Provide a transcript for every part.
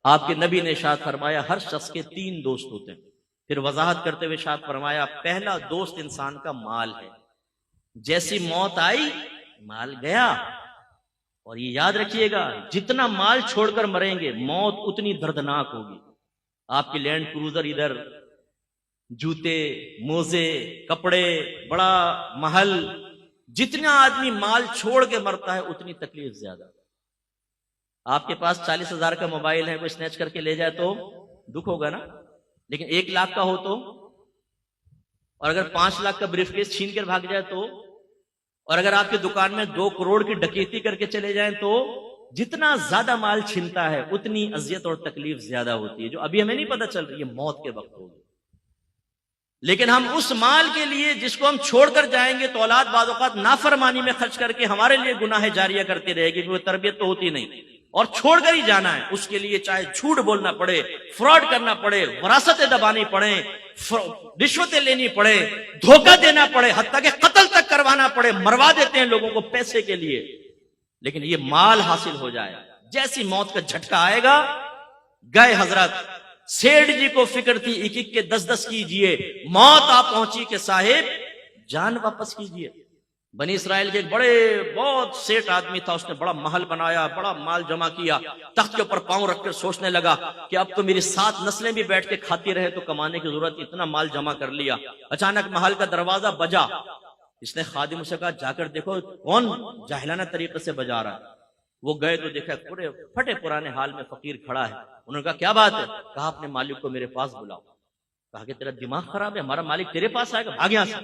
آپ کے نبی نے ارشاد فرمایا ہر شخص کے 3 دوست ہوتے ہیں. پھر وضاحت کرتے ہوئے ارشاد فرمایا پہلا دوست انسان کا مال ہے. جیسی موت آئی مال گیا. اور یہ یاد رکھیے گا جتنا مال چھوڑ کر مریں گے موت اتنی دردناک ہوگی. آپ کی لینڈ کروزر ادھر، جوتے، موزے، کپڑے، بڑا محل، جتنا آدمی مال چھوڑ کے مرتا ہے اتنی تکلیف زیادہ. آپ کے پاس 40,000 کا موبائل ہے، کوئی سنیچ کر کے لے جائے تو دکھ ہوگا نا، لیکن 1 لاکھ کا ہو تو، اور اگر 5 لاکھ کا بریف کیس چھین کر بھاگ جائے تو، اور اگر آپ کی دکان میں 2 کروڑ کی ڈکیتی کر کے چلے جائیں تو، جتنا زیادہ مال چھنتا ہے اتنی اذیت اور تکلیف زیادہ ہوتی ہے، جو ابھی ہمیں نہیں پتہ چل رہی ہے موت کے وقت ہوگی. لیکن ہم اس مال کے لیے جس کو ہم چھوڑ کر جائیں گے تو اولاد بعض اوقات نافرمانی میں خرچ کر کے ہمارے لیے گناہ جاریہ کرتی رہے گی، وہ تربیت تو ہوتی نہیں، اور چھوڑ کر ہی جانا ہے. اس کے لیے چاہے جھوٹ بولنا پڑے، فراڈ کرنا پڑے، وراثتیں دبانی پڑے، رشوتیں لینی پڑے، دھوکہ دینا پڑے، حتیٰ کہ قتل تک کروانا پڑے. مروا دیتے ہیں لوگوں کو پیسے کے لیے، لیکن یہ مال حاصل ہو جائے. جیسی موت کا جھٹکا آئے گا گئے. حضرت سیٹھ جی کو فکر تھی 1 کے 10 کیجئے، موت آ پہنچی کہ صاحب جان واپس کیجئے. بنی اسرائیل کے ایک بڑے بہت سیٹ آدمی تھا، اس نے بڑا محل بنایا، بڑا مال جمع کیا، تخت کے اوپر پاؤں رکھ کر سوچنے لگا کہ اب تو میری 7 نسلیں بھی بیٹھ کے کھاتی رہے تو کمانے کی ضرورت، اتنا مال جمع کر لیا. اچانک محل کا دروازہ بجا. اس نے خادم سے کہا جا کر دیکھو کون جاہلانہ طریقے سے بجا رہا ہے. وہ گئے تو دیکھا پورے پھٹے پرانے حال میں فقیر کھڑا ہے. انہوں نے کہا کیا بات ہے؟ کہا اپنے مالک کو میرے پاس بلاؤ. کہا کہ تیرا دماغ خراب ہے، ہمارا مالک تیرے پاس آئے گا، بھاگ یہاں سے.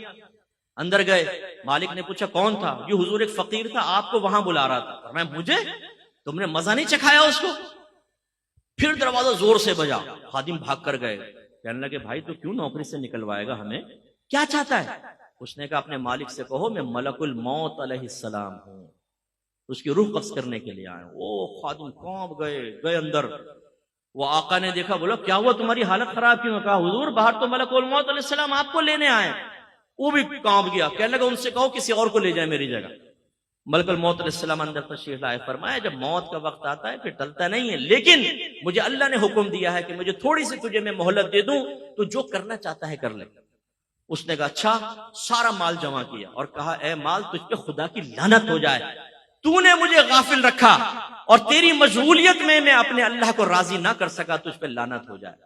اندر گئے. مالک نے پوچھا کون تھا؟ یہ حضور ایک فقیر تھا، آپ کو وہاں بلا رہا تھا. فرمایا مجھے؟ تم نے مزہ نہیں چکھایا اس کو؟ پھر دروازہ زور سے بجا. خادم بھاگ کر گئے. کہنے لگے بھائی تو کیوں نوکری سے نکلوائے گا ہمیں؟ کیا چاہتا ہے؟ اس نے کہا اپنے مالک سے کہو میں ملک الموت علیہ السلام ہوں، اس کی روح قبض کرنے کے لیے آیا ہوں. او خادم کانپ گئے اندر. وہ آقا نے دیکھا، بولا کیا ہوا تمہاری حالت خراب کیوں؟ کہا حضور باہر تو ملک الموت علیہ السلام آپ کو لینے آئے. وہ بھی کانپ گیا. کہنے لگا ان سے کہو کسی اور کو لے جائے میری جگہ. ملک الموت علیہ السلام اندر تشریف لائے. فرمایا جب موت کا وقت آتا ہے پھر ٹلتا نہیں ہے، لیکن مجھے اللہ نے حکم دیا ہے کہ مجھے تھوڑی سی تجھے میں مہلت دے دوں، تو جو کرنا چاہتا ہے کر لے. اس نے کہا اچھا. سارا مال جمع کیا اور کہا اے مال تجھ پہ خدا کی لعنت ہو جائے، تو نے مجھے غافل رکھا اور تیری مشغولیت میں اپنے اللہ کو راضی نہ کر سکا، تجھ پہ لعنت ہو جائے.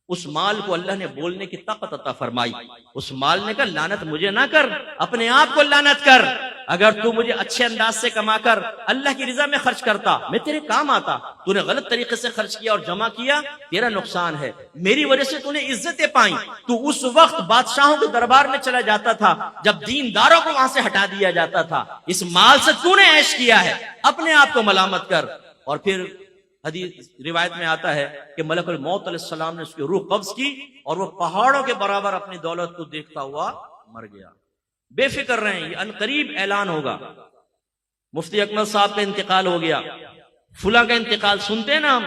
اس مال کو اللہ نے بولنے کی طاقت عطا فرمائی. اس مال نے کہا لعنت مجھے نہ کر، اپنے آپ کو لعنت کر. اگر تو مجھے اچھے انداز سے کما کر اللہ کی رضا میں خرچ کرتا میں تیرے کام آتا. تو نے غلط طریقے سے خرچ کیا اور جمع کیا، تیرا نقصان ہے. میری وجہ سے تو نے عزتیں پائیں. تو اس وقت بادشاہوں کے دربار میں چلا جاتا تھا جب دینداروں کو وہاں سے ہٹا دیا جاتا تھا. اس مال سے تو نے عیش کیا ہے، اپنے آپ کو ملامت کر. اور پھر حدیث روایت میں آتا ہے کہ ملک الموت علیہ السلام نے اس کی روح قبض کی اور وہ پہاڑوں کے برابر اپنی دولت کو دیکھتا ہوا مر گیا. بے فکر رہیں، یہ عنقریب اعلان ہوگا. مفتی اکمل صاحب کا انتقال ہو گیا، فلاں کا انتقال سنتے ہیں نا ہم.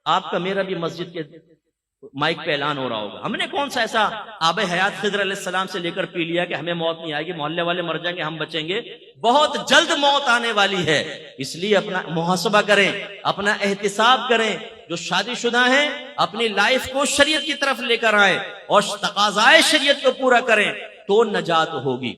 آپ کا میرا بھی مسجد کے مائک پہ اعلان ہو رہا ہوگا. ہم نے کون سا ایسا آب حیات خضر علیہ السلام سے لے کر پی لیا کہ ہمیں موت نہیں آئے گی، محلے والے مر جائیں گے ہم بچیں گے؟ بہت جلد موت آنے والی ہے. اس لیے اپنا محاسبہ کریں، اپنا احتساب کریں. جو شادی شدہ ہیں اپنی لائف کو شریعت کی طرف لے کر آئیں اور تقاضائے شریعت کو پورا کریں تو نجات ہوگی.